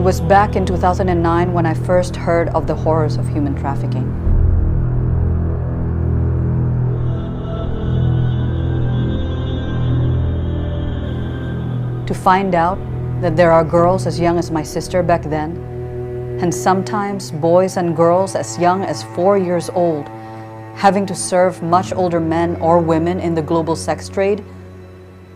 was back in 2009 when I first heard of the horrors of human trafficking. To find out that there are girls as young as my sister back then, and sometimes boys and girls as young as 4 years old, having to serve much older men or women in the global sex trade,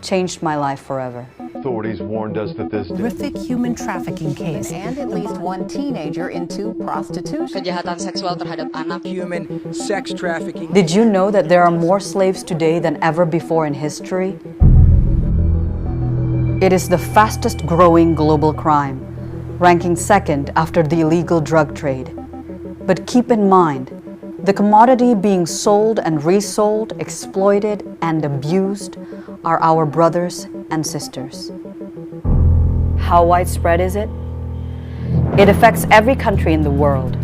changed my life forever. Authorities warned us that this horrific human trafficking case and at least one teenager into prostitution. Kejahatan seksual terhadap anak. Human sex trafficking. Did you know that there are more slaves today than ever before in history? It is the fastest growing global crime, ranking second after the illegal drug trade. But keep in mind, the commodity being sold and resold, exploited and abused are our brothers and sisters. How widespread is it? It affects every country in the world,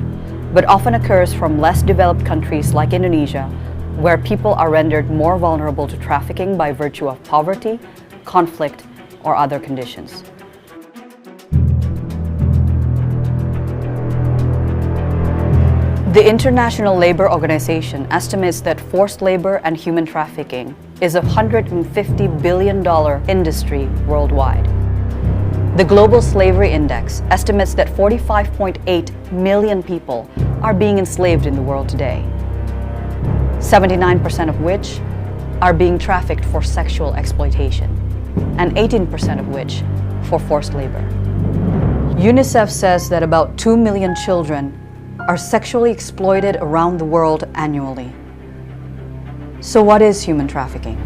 but often occurs from less developed countries like Indonesia, where people are rendered more vulnerable to trafficking by virtue of poverty, conflict, or other conditions. The International Labour Organization estimates that forced labor and human trafficking is a $150 billion industry worldwide. The Global Slavery Index estimates that 45.8 million people are being enslaved in the world today, 79% of which are being trafficked for sexual exploitation, and 18% of which for forced labor. UNICEF says that about 2 million children are sexually exploited around the world annually. So what is human trafficking?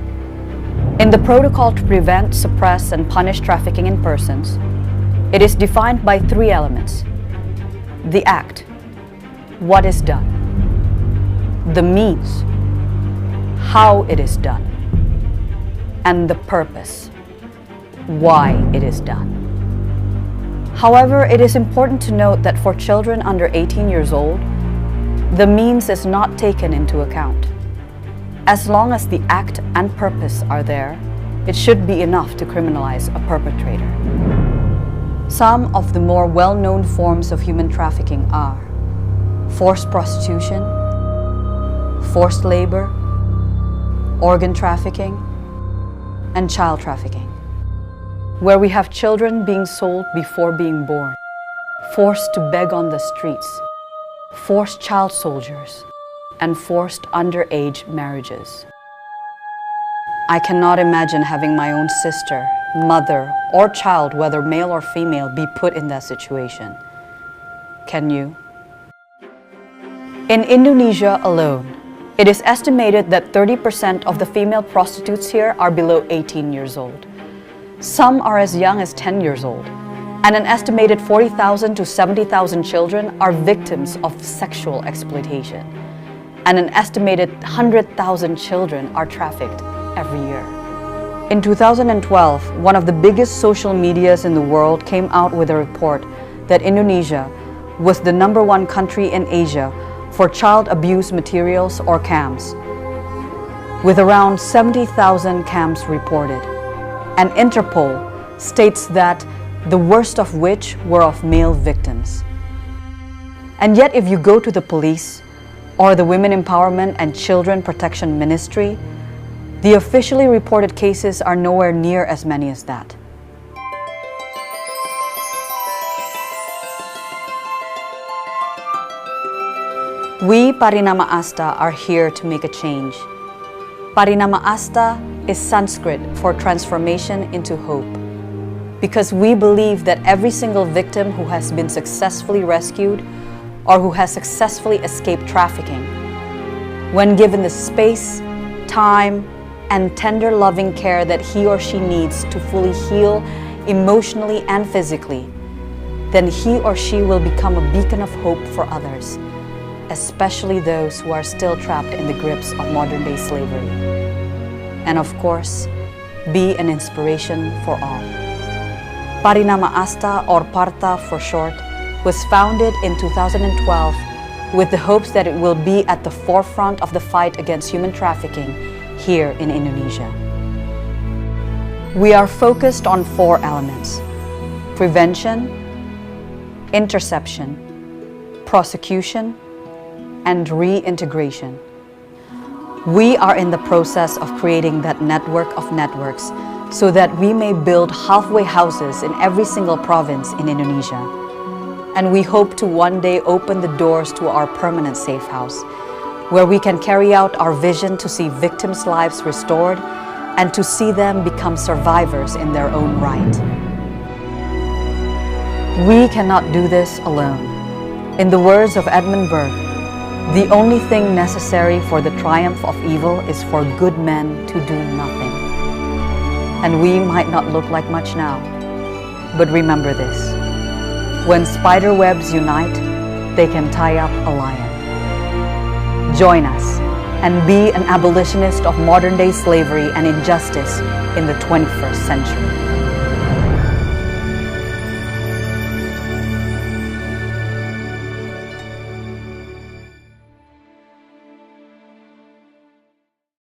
In the Protocol to Prevent, Suppress, and Punish Trafficking in Persons, it is defined by 3 elements: the act, what is done; the means, how it is done; and the purpose, why it is done. However, it is important to note that for children under 18 years old, the means is not taken into account. As long as the act and purpose are there, it should be enough to criminalize a perpetrator. Some of the more well-known forms of human trafficking are forced prostitution, forced labor, organ trafficking, and child trafficking, where we have children being sold before being born, forced to beg on the streets, forced child soldiers, and forced underage marriages. I cannot imagine having my own sister, mother, or child, whether male or female, be put in that situation. Can you? In Indonesia alone, it is estimated that 30% of the female prostitutes here are below 18 years old. Some are as young as 10 years old, and an estimated 40,000 to 70,000 children are victims of sexual exploitation, and an estimated 100,000 children are trafficked every year. In 2012, one of the biggest social medias in the world came out with a report that Indonesia was the #1 country in Asia for child abuse materials or CAMs, with around 70,000 CAMs reported. And Interpol states that the worst of which were of male victims. And yet if you go to the police or the Women Empowerment and Children Protection Ministry, the officially reported cases are nowhere near as many as that. We, Parinama Astha, are here to make a change. Parinama Astha is Sanskrit for transformation into hope, because we believe that every single victim who has been successfully rescued or who has successfully escaped trafficking, when given the space, time, and tender loving care that he or she needs to fully heal emotionally and physically, then he or she will become a beacon of hope for others, especially those who are still trapped in the grips of modern-day slavery. And of course, be an inspiration for all. Parinama Astha, or Partha for short, was founded in 2012 with the hopes that it will be at the forefront of the fight against human trafficking here in Indonesia. We are focused on 4 elements: prevention, interception, prosecution, and reintegration. We are in the process of creating that network of networks so that we may build halfway houses in every single province in Indonesia. And we hope to one day open the doors to our permanent safe house, where we can carry out our vision to see victims' lives restored and to see them become survivors in their own right. We cannot do this alone. In the words of Edmund Burke, the only thing necessary for the triumph of evil is for good men to do nothing. And we might not look like much now, but remember this: when spider webs unite, they can tie up a lion. Join us and be an abolitionist of modern-day slavery and injustice in the 21st century.